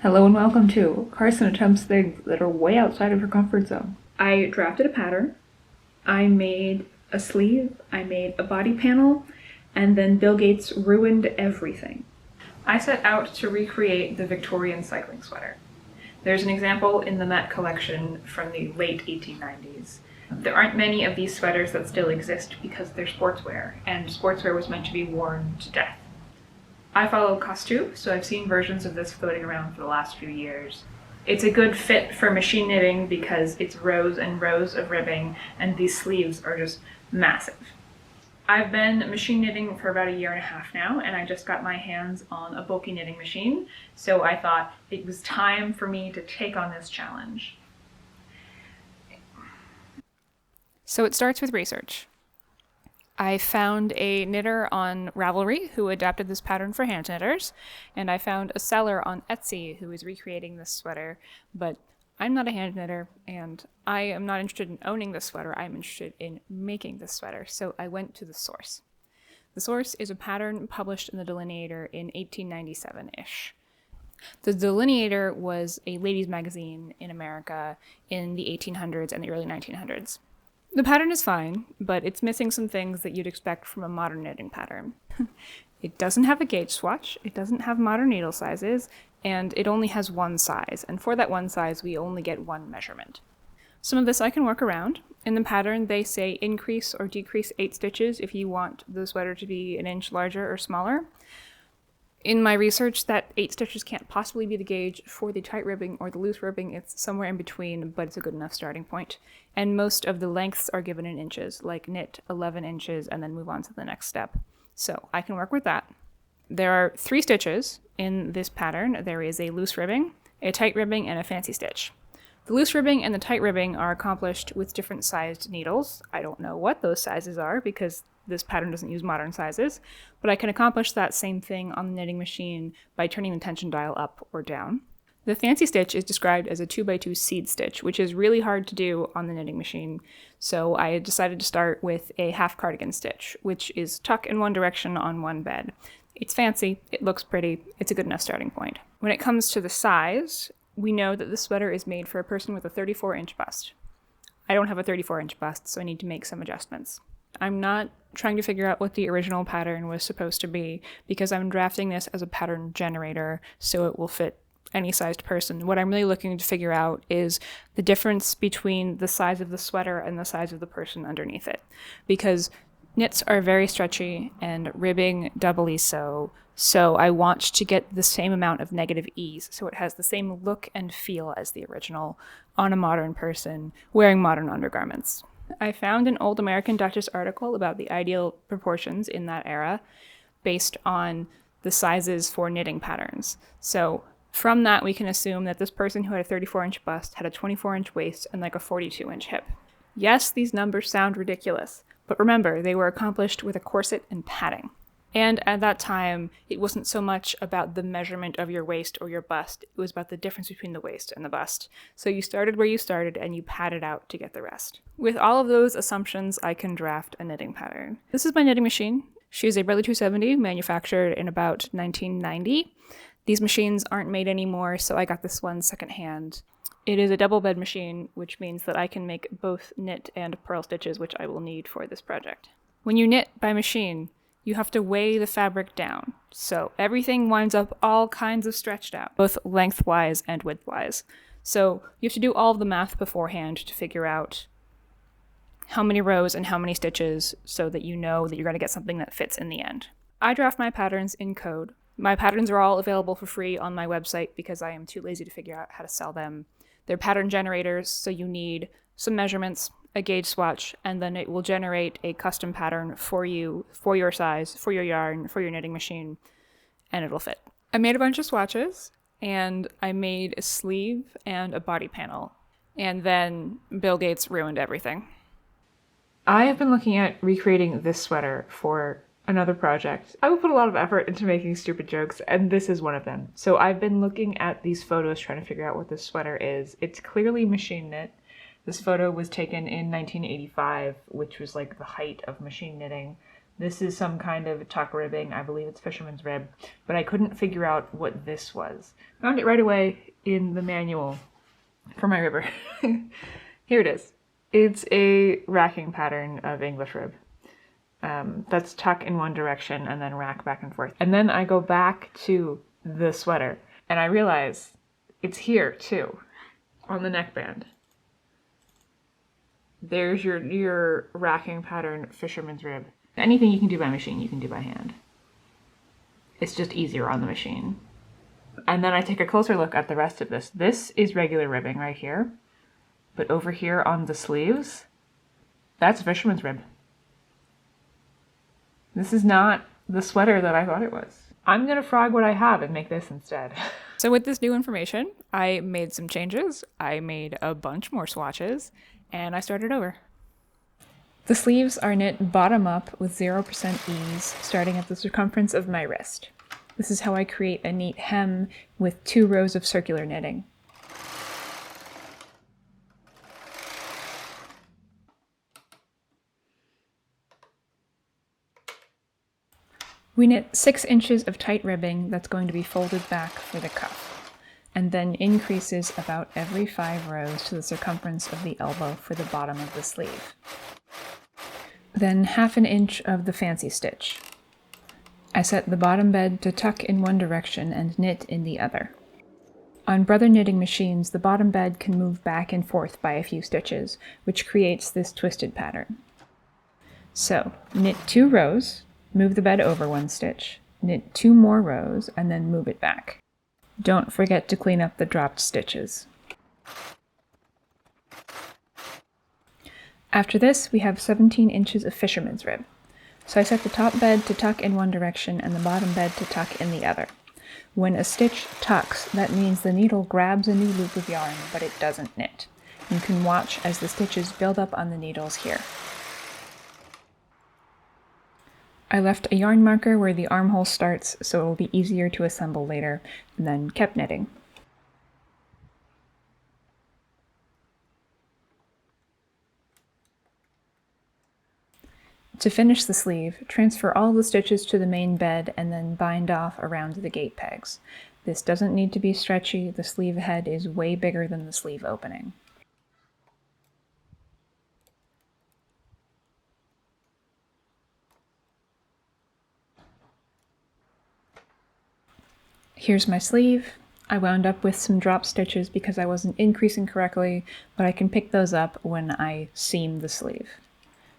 Hello and welcome to Carson Attempts Things that are way outside of her comfort zone. I drafted a pattern, I made a sleeve, I made a body panel, and then Bill Gates ruined everything. I set out to recreate the Victorian cycling sweater. There's an example in the Met collection from the late 1890s. There aren't many of these sweaters that still exist because they're sportswear, and sportswear was meant to be worn to death. I follow costume, so I've seen versions of this floating around for the last few years. It's a good fit for machine knitting because it's rows and rows of ribbing, and these sleeves are just massive. I've been machine knitting for about a year and a half now, and I just got my hands on a bulky knitting machine, so I thought it was time for me to take on this challenge. So it starts with research. I found a knitter on Ravelry who adapted this pattern for hand knitters, and I found a seller on Etsy who is recreating this sweater, but I'm not a hand knitter, and I am not interested in owning this sweater. I'm interested in making this sweater, so I went to the source. The source is a pattern published in the Delineator in 1897-ish. The Delineator was a ladies' magazine in America in the 1800s and the early 1900s. The pattern is fine, but it's missing some things that you'd expect from a modern knitting pattern. It doesn't have a gauge swatch, it doesn't have modern needle sizes, and it only has one size, and for that one size we only get one measurement. Some of this I can work around. In the pattern they say increase or decrease 8 stitches if you want the sweater to be an inch larger or smaller. In my research, that 8 stitches can't possibly be the gauge for the tight ribbing or the loose ribbing. It's somewhere in between, but it's a good enough starting point. And most of the lengths are given in inches, like knit 11 inches and then move on to the next step. So I can work with that. There are 3 stitches in this pattern. There is a loose ribbing, a tight ribbing, and a fancy stitch. The loose ribbing and the tight ribbing are accomplished with different sized needles. I don't know what those sizes are because this pattern doesn't use modern sizes, but I can accomplish that same thing on the knitting machine by turning the tension dial up or down. The fancy stitch is described as a 2x2 seed stitch, which is really hard to do on the knitting machine, so I decided to start with a half cardigan stitch, which is tuck in one direction on one bed. It's fancy, it looks pretty, it's a good enough starting point. When it comes to the size, we know that the sweater is made for a person with a 34-inch bust. I don't have a 34-inch bust, so I need to make some adjustments. I'm not trying to figure out what the original pattern was supposed to be because I'm drafting this as a pattern generator so it will fit any sized person. What I'm really looking to figure out is the difference between the size of the sweater and the size of the person underneath it, because knits are very stretchy and ribbing doubly so. So I want to get the same amount of negative ease so it has the same look and feel as the original on a modern person wearing modern undergarments. I found an old American Duchess article about the ideal proportions in that era based on the sizes for knitting patterns. So from that, we can assume that this person who had a 34-inch bust had a 24-inch waist and like a 42-inch hip. Yes, these numbers sound ridiculous, but remember, they were accomplished with a corset and padding. And at that time, it wasn't so much about the measurement of your waist or your bust, it was about the difference between the waist and the bust. So you started where you started and you padded out to get the rest. With all of those assumptions, I can draft a knitting pattern. This is my knitting machine. She is a Brother 270, manufactured in about 1990. These machines aren't made anymore, so I got this one secondhand. It is a double bed machine, which means that I can make both knit and purl stitches, which I will need for this project. When you knit by machine, you have to weigh the fabric down. So everything winds up all kinds of stretched out, both lengthwise and widthwise. So you have to do all of the math beforehand to figure out how many rows and how many stitches so that you know that you're going to get something that fits in the end. I draft my patterns in code. My patterns are all available for free on my website because I am too lazy to figure out how to sell them. They're pattern generators, so you need some measurements, a gauge swatch, and then it will generate a custom pattern for you, for your size, for your yarn, for your knitting machine, and it'll fit. I made a bunch of swatches, and I made a sleeve and a body panel, and then Bill Gates ruined everything. I have been looking at recreating this sweater for another project. I will put a lot of effort into making stupid jokes, and this is one of them. So I've been looking at these photos trying to figure out what this sweater is. It's clearly machine knit. This photo was taken in 1985, which was like the height of machine knitting. This is some kind of tuck ribbing. I believe it's fisherman's rib, but I couldn't figure out what this was. Found it right away in the manual for my ribber. Here it is. It's a racking pattern of English rib. That's tuck in one direction and then rack back and forth. And then I go back to the sweater and I realize it's here too, on the neckband. There's your racking pattern fisherman's rib. Anything you can do by machine, you can do by hand. It's just easier on the machine. And then I take a closer look at the rest of this. This is regular ribbing right here. But over here on the sleeves, that's fisherman's rib. This is not the sweater that I thought it was. I'm going to frog what I have and make this instead. So with this new information, I made some changes. I made a bunch more swatches, and I started over. The sleeves are knit bottom up with 0% ease, starting at the circumference of my wrist. This is how I create a neat hem with 2 rows of circular knitting. We knit 6 inches of tight ribbing that's going to be folded back for the cuff, and then increases about every 5 rows to the circumference of the elbow for the bottom of the sleeve. Then 1/2 inch of the fancy stitch. I set the bottom bed to tuck in one direction and knit in the other. On brother knitting machines, the bottom bed can move back and forth by a few stitches, which creates this twisted pattern. So, knit 2 rows, move the bed over 1 stitch, knit 2 more rows, and then move it back. Don't forget to clean up the dropped stitches. After this, we have 17 inches of fisherman's rib. So I set the top bed to tuck in one direction and the bottom bed to tuck in the other. When a stitch tucks, that means the needle grabs a new loop of yarn, but it doesn't knit. You can watch as the stitches build up on the needles here. I left a yarn marker where the armhole starts so it will be easier to assemble later, and then kept knitting. To finish the sleeve, transfer all the stitches to the main bed and then bind off around the gate pegs. This doesn't need to be stretchy, the sleeve head is way bigger than the sleeve opening. Here's my sleeve. I wound up with some drop stitches because I wasn't increasing correctly, but I can pick those up when I seam the sleeve.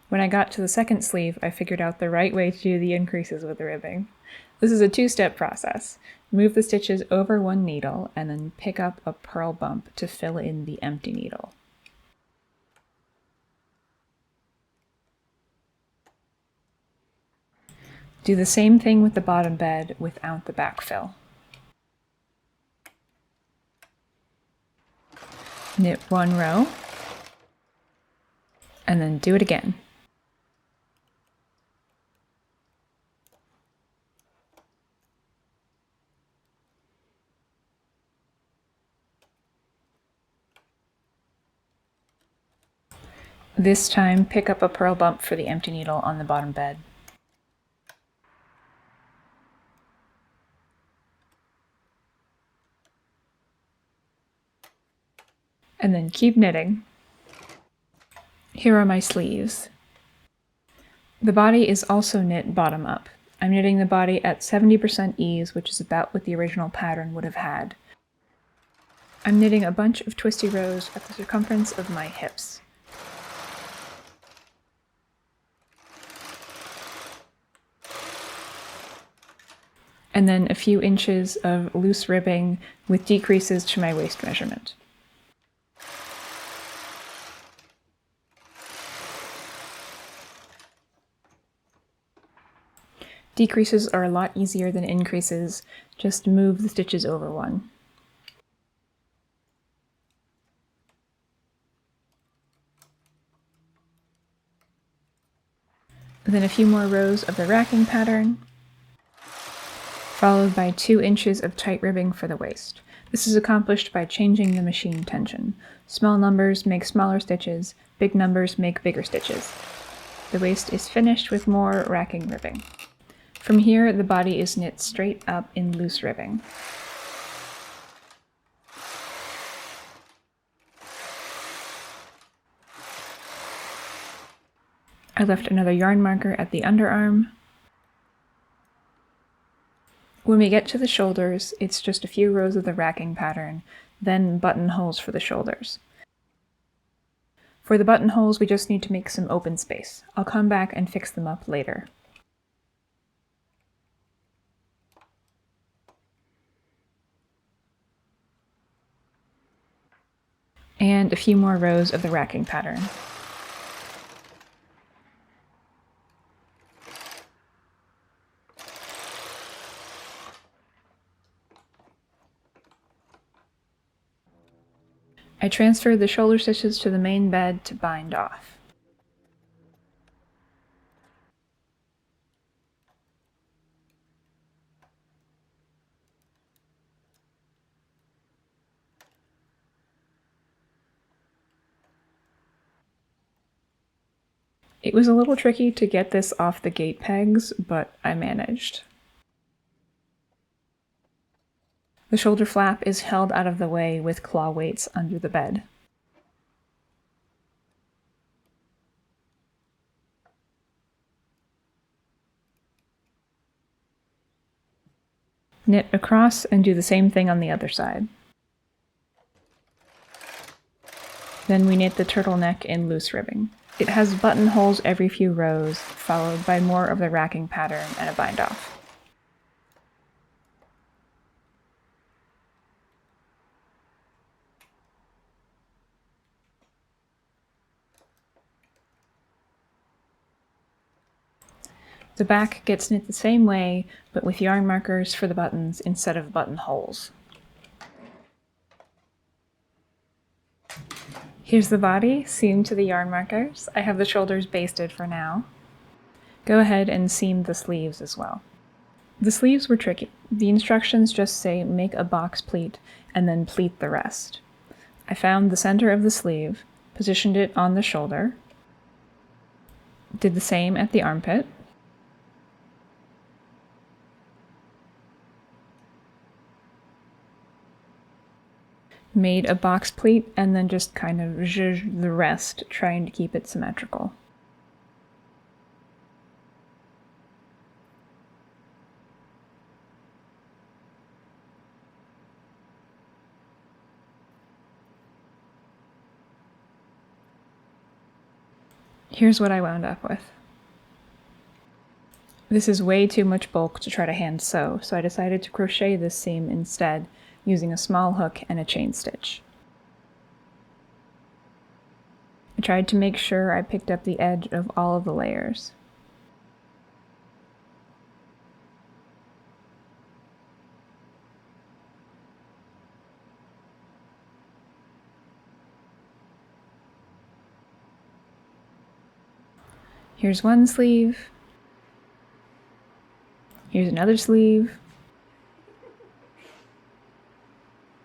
When I got to the second sleeve, I figured out the right way to do the increases with the ribbing. This is a 2-step process. Move the stitches over one needle and then pick up a purl bump to fill in the empty needle. Do the same thing with the bottom bed without the backfill. Knit 1 row, and then do it again. This time, pick up a purl bump for the empty needle on the bottom bed. And then keep knitting. Here are my sleeves. The body is also knit bottom up. I'm knitting the body at 70% ease, which is about what the original pattern would have had. I'm knitting a bunch of twisty rows at the circumference of my hips. And then a few inches of loose ribbing with decreases to my waist measurement. Decreases are a lot easier than increases, just move the stitches over one. Then a few more rows of the racking pattern, followed by 2 inches of tight ribbing for the waist. This is accomplished by changing the machine tension. Small numbers make smaller stitches, big numbers make bigger stitches. The waist is finished with more racking ribbing. From here, the body is knit straight up in loose ribbing. I left another yarn marker at the underarm. When we get to the shoulders, it's just a few rows of the racking pattern, then buttonholes for the shoulders. For the buttonholes, we just need to make some open space. I'll come back and fix them up later. And a few more rows of the racking pattern. I transferred the shoulder stitches to the main bed to bind off. It was a little tricky to get this off the gate pegs, but I managed. The shoulder flap is held out of the way with claw weights under the bed. Knit across and do the same thing on the other side. Then we knit the turtleneck in loose ribbing. It has buttonholes every few rows, followed by more of the racking pattern and a bind off. The back gets knit the same way, but with yarn markers for the buttons instead of buttonholes. Here's the body, seamed to the yarn markers. I have the shoulders basted for now. Go ahead and seam the sleeves as well. The sleeves were tricky. The instructions just say make a box pleat and then pleat the rest. I found the center of the sleeve, positioned it on the shoulder, did the same at the armpit, made a box pleat, and then just kind of zhuzhed the rest, trying to keep it symmetrical. Here's what I wound up with. This is way too much bulk to try to hand sew, so I decided to crochet this seam instead, using a small hook and a chain stitch. I tried to make sure I picked up the edge of all of the layers. Here's one sleeve. Here's another sleeve.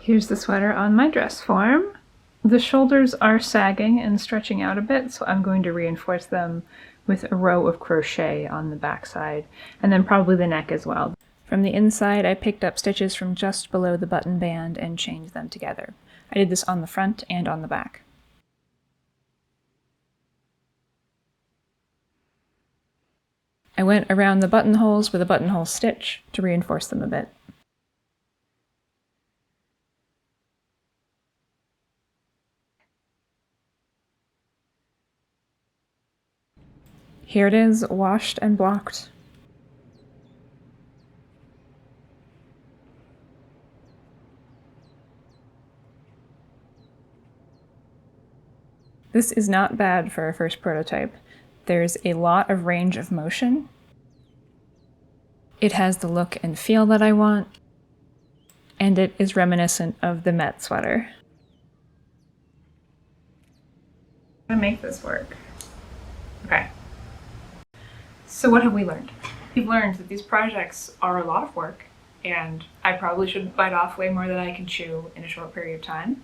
Here's the sweater on my dress form. The shoulders are sagging and stretching out a bit, so I'm going to reinforce them with a row of crochet on the back side, and then probably the neck as well. From the inside, I picked up stitches from just below the button band and chained them together. I did this on the front and on the back. I went around the buttonholes with a buttonhole stitch to reinforce them a bit. Here it is, washed and blocked. This is not bad for a first prototype. There's a lot of range of motion. It has the look and feel that I want, and it is reminiscent of the Met sweater. I'm gonna make this work. Okay. So what have we learned? We've learned that these projects are a lot of work, and I probably should bite off way more than I can chew in a short period of time.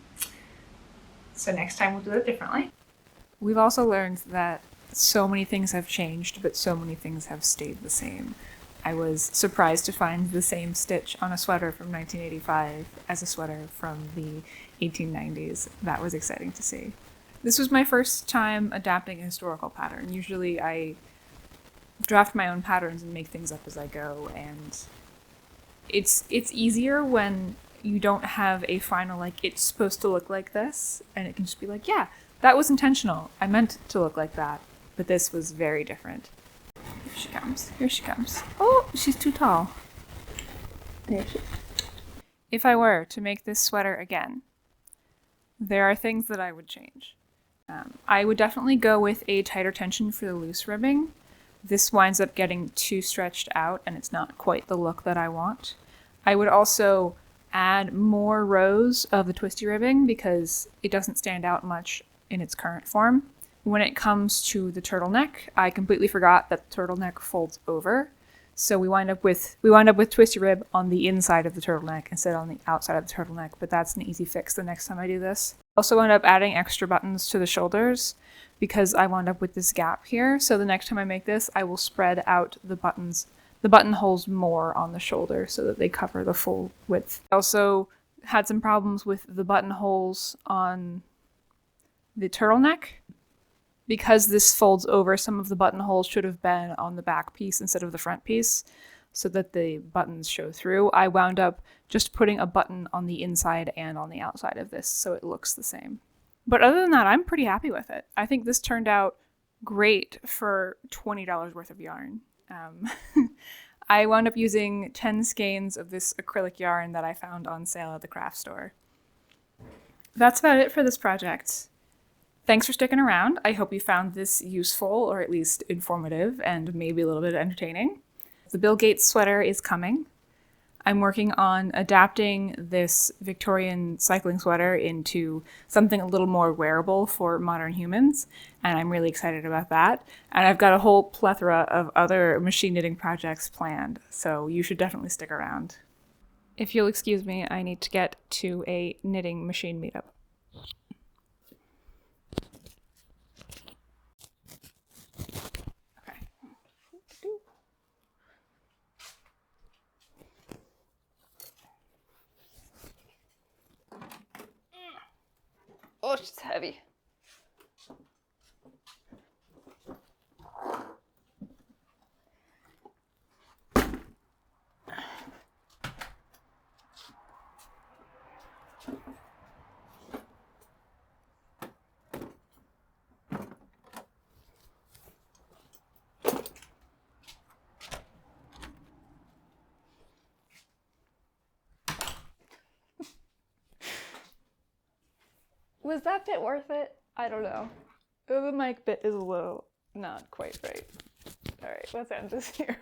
So next time we'll do it differently. We've also learned that so many things have changed, but so many things have stayed the same. I was surprised to find the same stitch on a sweater from 1985 as a sweater from the 1890s. That was exciting to see. This was my first time adapting a historical pattern. Usually I draft my own patterns and make things up as I go, and it's easier when you don't have a final, like, it's supposed to look like this, and it can just be like, yeah, that was intentional. I meant it to look like that, but this was very different. Here she comes. Here she comes. Oh, she's too tall. There she is. If I were to make this sweater again, there are things that I would change. I would definitely go with a tighter tension for the loose ribbing. This winds up getting too stretched out, and it's not quite the look that I want. I would also add more rows of the twisty ribbing because it doesn't stand out much in its current form. When it comes to the turtleneck, I completely forgot that the turtleneck folds over. So we wind up with twisty rib on the inside of the turtleneck instead of on the outside of the turtleneck, but that's an easy fix the next time I do this. I also wound up adding extra buttons to the shoulders because I wound up with this gap here. So the next time I make this, I will spread out the button holes more on the shoulder so that they cover the full width. I also had some problems with the buttonholes on the turtleneck. Because this folds over, some of the buttonholes should have been on the back piece instead of the front piece so that the buttons show through. I wound up just putting a button on the inside and on the outside of this so it looks the same. But other than that, I'm pretty happy with it. I think this turned out great for $20 worth of yarn. I wound up using 10 skeins of this acrylic yarn that I found on sale at the craft store. That's about it for this project. Thanks for sticking around. I hope you found this useful, or at least informative, and maybe a little bit entertaining. The Bill Gates sweater is coming. I'm working on adapting this Victorian cycling sweater into something a little more wearable for modern humans, and I'm really excited about that. And I've got a whole plethora of other machine knitting projects planned, so you should definitely stick around. If you'll excuse me, I need to get to a knitting machine meetup. Oh, she's heavy. Was that bit worth it? I don't know. The mic bit is a little not quite right. All right, let's end this here.